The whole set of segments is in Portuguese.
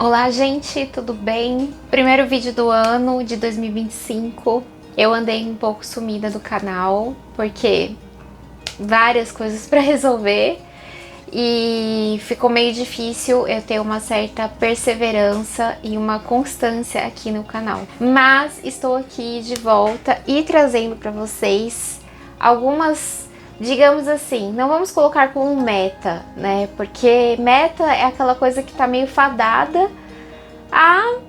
Olá, gente, tudo bem? Primeiro vídeo do ano de 2025. Eu andei um pouco sumida do canal porque várias coisas para resolver e ficou meio difícil eu ter uma certa perseverança e uma constância aqui no canal. Mas estou aqui de volta e trazendo para vocês algumas, digamos assim, não vamos colocar como meta, né? Porque meta é aquela coisa que tá meio fadada a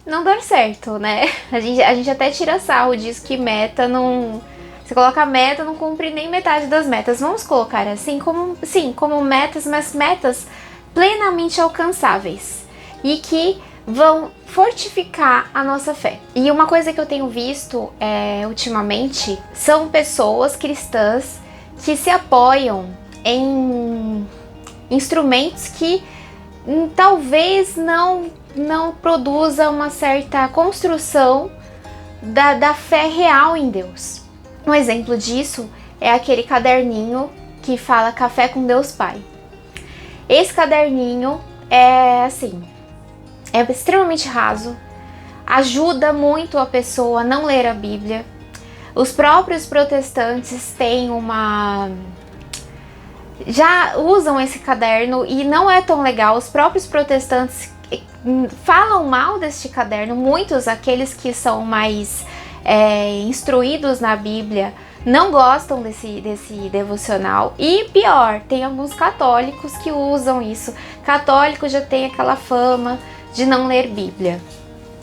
não dar certo, né? A gente até tira sarro disso, que meta não... Você coloca meta, não cumpre nem metade das metas. Vamos colocar assim, como metas, mas metas plenamente alcançáveis e que vão fortificar a nossa fé. E uma coisa que eu tenho visto ultimamente são pessoas cristãs que se apoiam em instrumentos que talvez não produza uma certa construção da fé real em Deus. Um exemplo disso é aquele caderninho que fala Café com Deus Pai. Esse caderninho é extremamente raso, ajuda muito a pessoa a não ler a Bíblia. Os próprios protestantes já usam esse caderno e não é tão legal. Os próprios protestantes falam mal deste caderno. Muitos, aqueles que são mais instruídos na Bíblia, não gostam desse devocional. E pior, tem alguns católicos que usam isso. Católico já tem aquela fama de não ler Bíblia.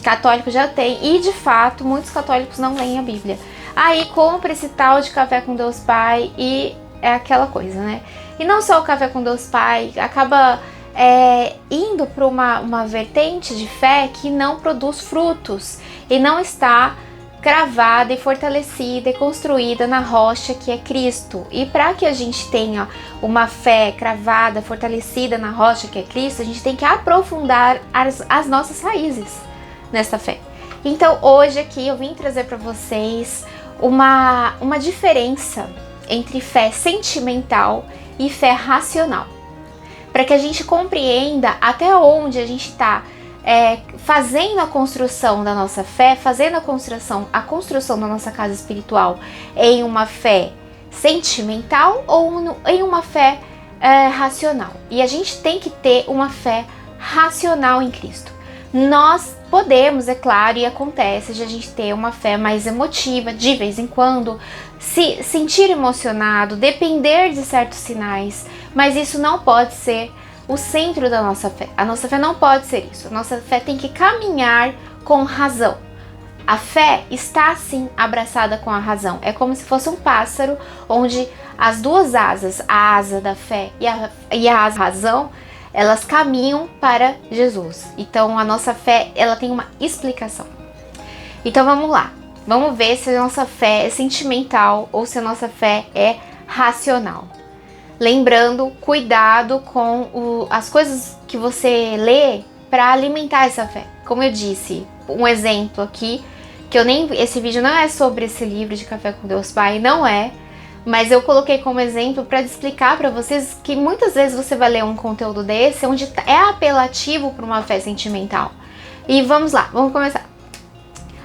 Católico já tem, e de fato muitos católicos não leem a Bíblia. Aí compra esse tal de Café com Deus Pai e é aquela coisa, né? E não só o Café com Deus Pai, acaba indo para uma vertente de fé que não produz frutos e não está cravada e fortalecida e construída na rocha que é Cristo. E para que a gente tenha uma fé cravada, fortalecida na rocha que é Cristo, a gente tem que aprofundar as nossas raízes nessa fé. Então hoje aqui eu vim trazer para vocês uma diferença entre fé sentimental e fé racional, para que a gente compreenda até onde a gente está fazendo a construção da nossa fé, fazendo a construção da nossa casa espiritual em uma fé sentimental ou em uma fé racional. E a gente tem que ter uma fé racional em Cristo. Nós podemos, é claro, e acontece de a gente ter uma fé mais emotiva, de vez em quando, se sentir emocionado, depender de certos sinais, mas isso não pode ser o centro da nossa fé. A nossa fé não pode ser isso. A nossa fé tem que caminhar com razão. A fé está sim abraçada com a razão. É como se fosse um pássaro onde as duas asas, a asa da fé e a asa da razão, elas caminham para Jesus. Então a nossa fé, ela tem uma explicação. Então vamos lá. Vamos ver se a nossa fé é sentimental ou se a nossa fé é racional. Lembrando, cuidado com as coisas que você lê para alimentar essa fé. Como eu disse, um exemplo aqui, esse vídeo não é sobre esse livro de Café com Deus Pai, não é, mas eu coloquei como exemplo para explicar para vocês que muitas vezes você vai ler um conteúdo desse onde é apelativo para uma fé sentimental. E vamos lá, vamos começar.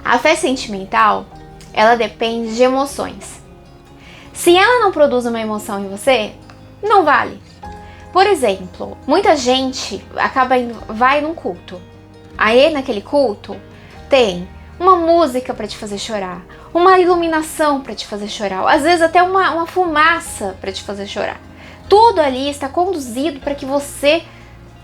A fé sentimental, ela depende de emoções. Se ela não produz uma emoção em você, não vale. Por exemplo, muita gente vai num culto. Aí naquele culto tem uma música para te fazer chorar, uma iluminação para te fazer chorar, às vezes até uma fumaça para te fazer chorar. Tudo ali está conduzido para que você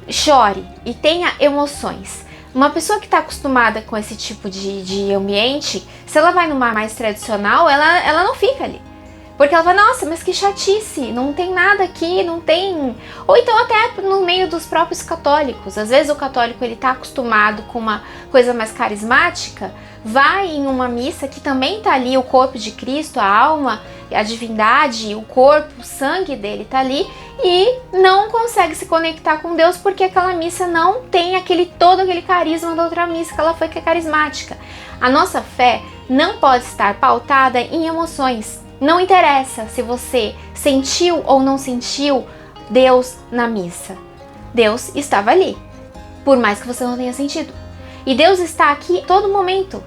chore e tenha emoções. Uma pessoa que está acostumada com esse tipo de ambiente, se ela vai numa mais tradicional, ela não fica ali. Porque ela fala, nossa, mas que chatice, não tem nada aqui, não tem... Ou então até no meio dos próprios católicos. Às vezes o católico, ele tá acostumado com uma coisa mais carismática, vai em uma missa que também tá ali o corpo de Cristo, a alma, a divindade, o corpo, o sangue dele tá ali, e não consegue se conectar com Deus porque aquela missa não tem todo aquele carisma da outra missa que ela foi, que é carismática. A nossa fé não pode estar pautada em emoções. Não interessa se você sentiu ou não sentiu Deus na missa. Deus estava ali. por mais que você não tenha sentido. E Deus está aqui todo momento.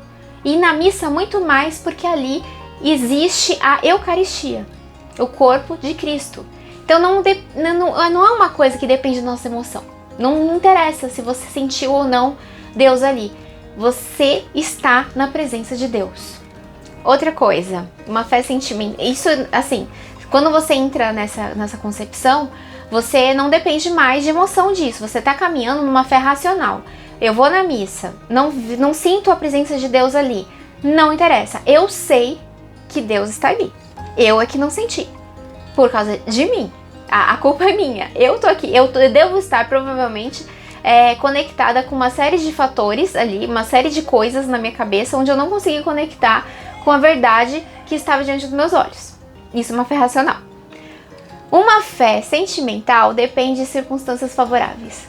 E na missa muito mais, porque ali existe a Eucaristia, o corpo de Cristo. Então não é uma coisa que depende da nossa emoção. Não interessa se você sentiu ou não Deus ali. Você está na presença de Deus. Outra coisa, uma fé sentimental. Isso, assim, quando você entra nessa concepção, você não depende mais de emoção disso. Você está caminhando numa fé racional. Eu vou na missa, não sinto a presença de Deus ali. Não interessa. Eu sei que Deus está ali. Eu é que não senti. Por causa de mim. A culpa é minha. Eu tô aqui. Eu devo estar provavelmente conectada com uma série de fatores ali, uma série de coisas na minha cabeça onde eu não consegui conectar com a verdade que estava diante dos meus olhos. Isso é uma fé racional. Uma fé sentimental depende de circunstâncias favoráveis.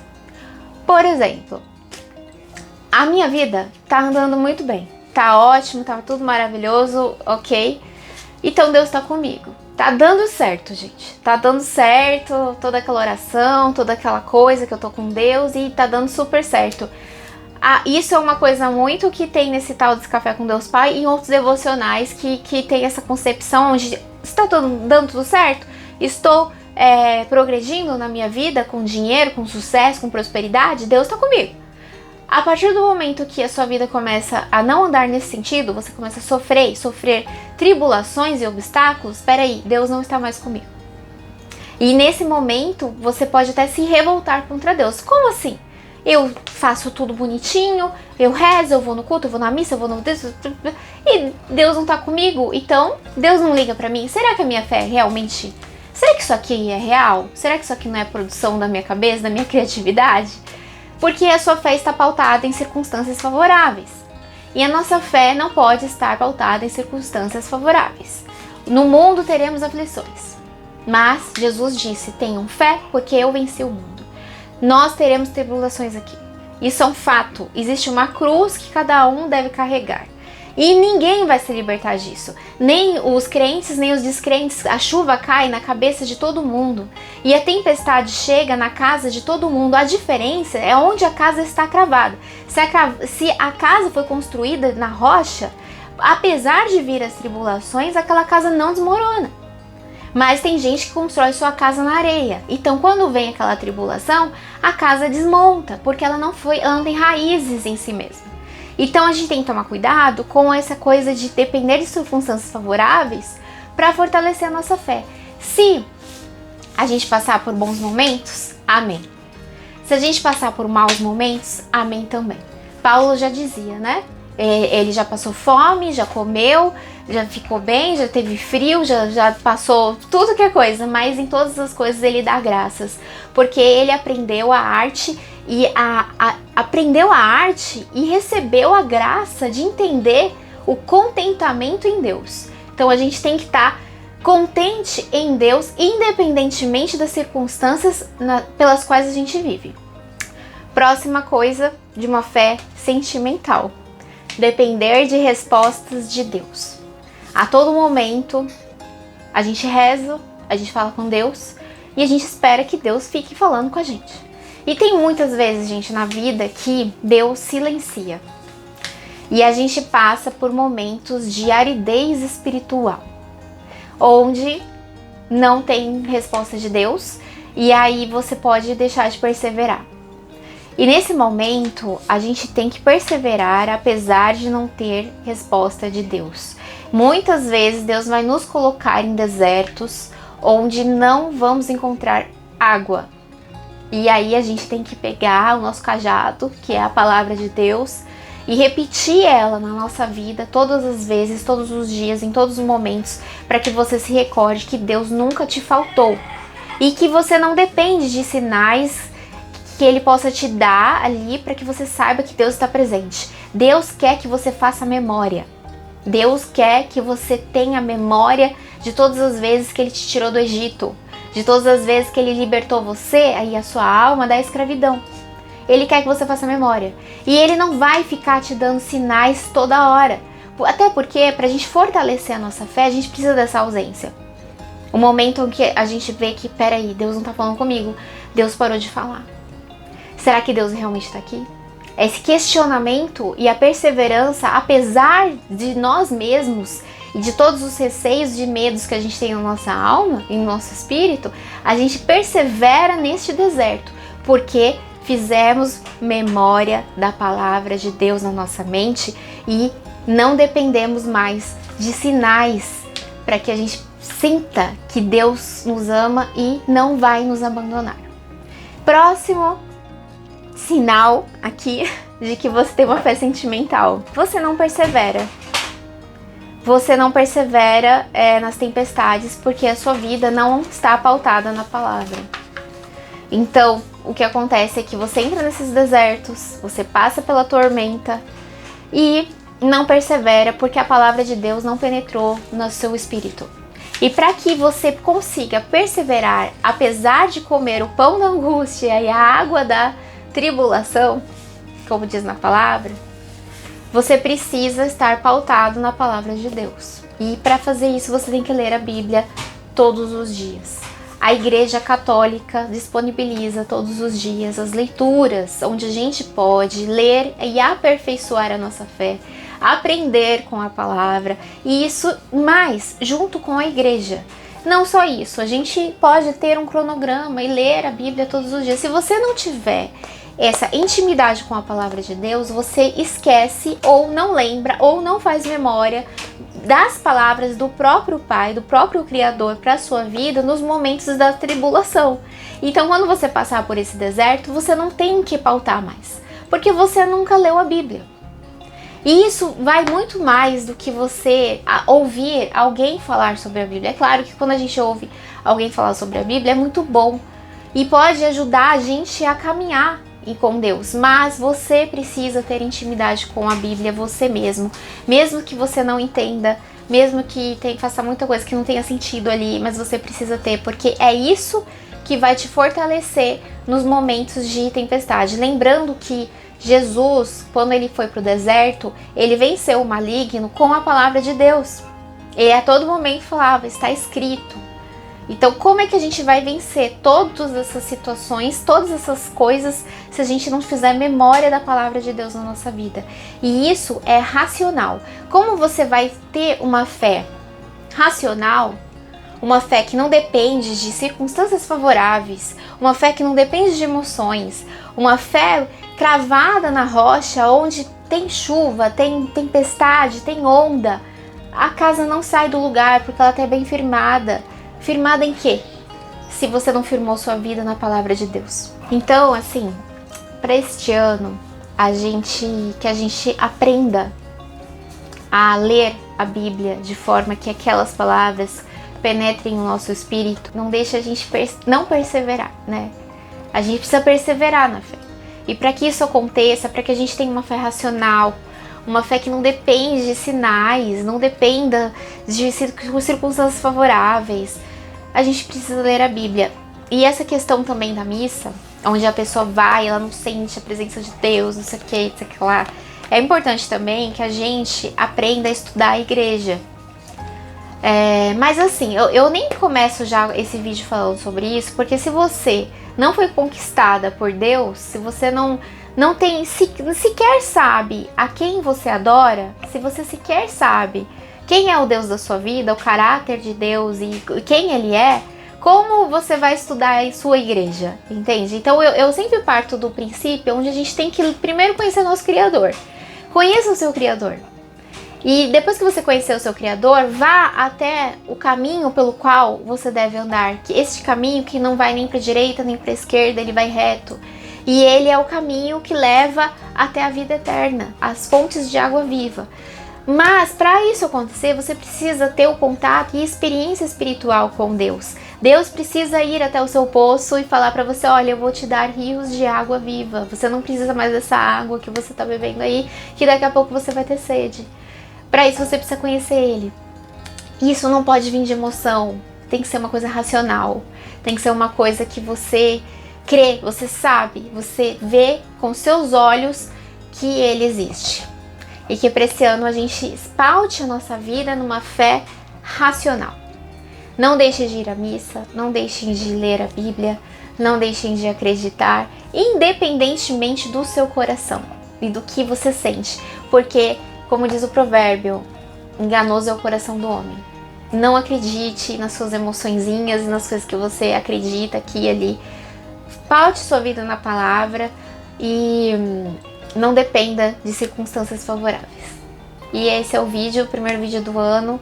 Por exemplo, a minha vida tá andando muito bem. Tá ótimo, tá tudo maravilhoso, ok? Então Deus tá comigo. Tá dando certo, gente. Tá dando certo, toda aquela oração, toda aquela coisa que eu tô com Deus e tá dando super certo. Isso é uma coisa muito que tem nesse tal desse Café com Deus Pai e em outros devocionais que tem essa concepção onde está dando tudo certo, estou progredindo na minha vida com dinheiro, com sucesso, com prosperidade, Deus está comigo. A partir do momento que a sua vida começa a não andar nesse sentido, você começa a sofrer tribulações e obstáculos, peraí, Deus não está mais comigo. E nesse momento, você pode até se revoltar contra Deus. Como assim? Eu faço tudo bonitinho, eu rezo, eu vou no culto, eu vou na missa, eu vou no... E Deus não tá comigo, então Deus não liga pra mim. Será que a minha fé é realmente... Será que isso aqui é real? Será que isso aqui não é produção da minha cabeça, da minha criatividade? Porque a sua fé está pautada em circunstâncias favoráveis. E a nossa fé não pode estar pautada em circunstâncias favoráveis. No mundo teremos aflições. Mas Jesus disse, tenham fé porque eu venci o mundo. Nós teremos tribulações aqui. Isso é um fato. Existe uma cruz que cada um deve carregar. E ninguém vai se libertar disso. Nem os crentes, nem os descrentes. A chuva cai na cabeça de todo mundo. E a tempestade chega na casa de todo mundo. A diferença é onde a casa está cravada. Se a casa foi construída na rocha, apesar de vir as tribulações, aquela casa não desmorona. Mas tem gente que constrói sua casa na areia. Então, quando vem aquela tribulação, a casa desmonta, porque ela não tem raízes em si mesma. Então, a gente tem que tomar cuidado com essa coisa de depender de circunstâncias favoráveis para fortalecer a nossa fé. Se a gente passar por bons momentos, amém. Se a gente passar por maus momentos, amém também. Paulo já dizia, né? Ele já passou fome, já comeu, já ficou bem, já teve frio, já passou tudo que é coisa, mas em todas as coisas ele dá graças, porque ele aprendeu a arte e recebeu a graça de entender o contentamento em Deus. Então a gente tem que estar contente em Deus, independentemente das circunstâncias pelas quais a gente vive. Próxima coisa de uma fé sentimental. Depender de respostas de Deus. A todo momento, a gente reza, a gente fala com Deus e a gente espera que Deus fique falando com a gente. E tem muitas vezes, gente, na vida que Deus silencia. E a gente passa por momentos de aridez espiritual, onde não tem resposta de Deus e aí você pode deixar de perseverar. E nesse momento, a gente tem que perseverar apesar de não ter resposta de Deus. Muitas vezes Deus vai nos colocar em desertos onde não vamos encontrar água. E aí a gente tem que pegar o nosso cajado, que é a palavra de Deus, e repetir ela na nossa vida todas as vezes, todos os dias, em todos os momentos, para que você se recorde que Deus nunca te faltou. E que você não depende de sinais que Ele possa te dar ali para que você saiba que Deus está presente. Deus quer que você faça memória. Deus quer que você tenha memória de todas as vezes que Ele te tirou do Egito, de todas as vezes que Ele libertou você e a sua alma da escravidão. Ele quer que você faça memória. E Ele não vai ficar te dando sinais toda hora. Até porque, para a gente fortalecer a nossa fé, a gente precisa dessa ausência. O momento em que a gente vê que, peraí, Deus não está falando comigo, Deus parou de falar. Será que Deus realmente está aqui? Esse questionamento e a perseverança, apesar de nós mesmos e de todos os receios e medos que a gente tem na nossa alma e no nosso espírito, a gente persevera neste deserto, porque fizemos memória da palavra de Deus na nossa mente e não dependemos mais de sinais para que a gente sinta que Deus nos ama e não vai nos abandonar. Próximo sinal aqui de que você tem uma fé sentimental. Você não persevera. Você não persevera nas tempestades porque a sua vida não está pautada na palavra. Então, o que acontece é que você entra nesses desertos, você passa pela tormenta e não persevera porque a palavra de Deus não penetrou no seu espírito. E para que você consiga perseverar, apesar de comer o pão da angústia e a água da tribulação, como diz na palavra, você precisa estar pautado na palavra de Deus. E para fazer isso, você tem que ler a Bíblia todos os dias. A Igreja Católica disponibiliza todos os dias as leituras, onde a gente pode ler e aperfeiçoar a nossa fé, aprender com a palavra, e isso mais junto com a igreja. Não só isso, a gente pode ter um cronograma e ler a Bíblia todos os dias. Se você não tiver essa intimidade com a palavra de Deus, você esquece ou não lembra ou não faz memória das palavras do próprio Pai, do próprio Criador para a sua vida nos momentos da tribulação. Então, quando você passar por esse deserto, você não tem que pautar mais, porque você nunca leu a Bíblia. E isso vai muito mais do que você ouvir alguém falar sobre a Bíblia. É claro que quando a gente ouve alguém falar sobre a Bíblia é muito bom e pode ajudar a gente a caminhar com Deus, mas você precisa ter intimidade com a Bíblia você mesmo que você não entenda, mesmo que faça muita coisa que não tenha sentido ali, mas você precisa ter, porque é isso que vai te fortalecer nos momentos de tempestade. Lembrando que Jesus, quando ele foi para o deserto, ele venceu o maligno com a palavra de Deus. Ele a todo momento falava, está escrito. Então, como é que a gente vai vencer todas essas situações, todas essas coisas, se a gente não fizer memória da palavra de Deus na nossa vida? E isso é racional. Como você vai ter uma fé racional, uma fé que não depende de circunstâncias favoráveis, uma fé que não depende de emoções, uma fé cravada na rocha, onde tem chuva, tem tempestade, tem onda, a casa não sai do lugar porque ela está bem firmada. Firmada em quê? Se você não firmou sua vida na palavra de Deus. Então, assim, para este ano, que a gente aprenda a ler a Bíblia de forma que aquelas palavras penetrem no nosso espírito, não deixe a gente não perseverar, né? A gente precisa perseverar na fé. E para que isso aconteça, para que a gente tenha uma fé racional, uma fé que não depende de sinais, não dependa de circunstâncias favoráveis, a gente precisa ler a Bíblia. E essa questão também da missa, onde a pessoa vai, ela não sente a presença de Deus, não sei o que, não sei o que lá. É importante também que a gente aprenda a estudar a igreja. Mas assim, eu nem começo já esse vídeo falando sobre isso, porque se você não foi conquistada por Deus, se você não tem, sequer sabe a quem você adora, se você sequer sabe quem é o Deus da sua vida, o caráter de Deus e quem Ele é, como você vai estudar a sua igreja, entende? Então eu sempre parto do princípio onde a gente tem que primeiro conhecer o nosso Criador. Conheça o seu Criador. E depois que você conhecer o seu Criador, vá até o caminho pelo qual você deve andar. Que este caminho que não vai nem para a direita nem para a esquerda, ele vai reto. E ele é o caminho que leva até a vida eterna, as fontes de água viva. Mas para isso acontecer, você precisa ter o contato e experiência espiritual com Deus. Deus precisa ir até o seu poço e falar para você, olha, eu vou te dar rios de água viva. Você não precisa mais dessa água que você está bebendo aí, que daqui a pouco você vai ter sede. Para isso você precisa conhecer Ele. Isso não pode vir de emoção, tem que ser uma coisa racional. Tem que ser uma coisa que você crê, você sabe, você vê com seus olhos que Ele existe. E que para esse ano a gente paute a nossa vida numa fé racional. Não deixe de ir à missa, não deixem de ler a Bíblia, Não deixem de acreditar, independentemente do seu coração e do que você sente. Porque, como diz o provérbio, enganoso é o coração do homem. Não acredite nas suas emoçõezinhas e nas coisas que você acredita aqui e ali. Paute sua vida na palavra e não dependa de circunstâncias favoráveis. E esse é o vídeo, o primeiro vídeo do ano,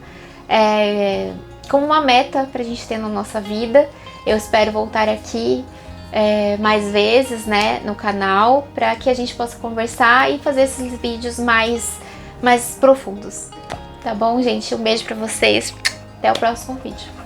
como uma meta pra gente ter na nossa vida. Eu espero voltar aqui mais vezes, né, no canal, para que a gente possa conversar e fazer esses vídeos mais profundos. Tá bom, gente? Um beijo pra vocês. Até o próximo vídeo.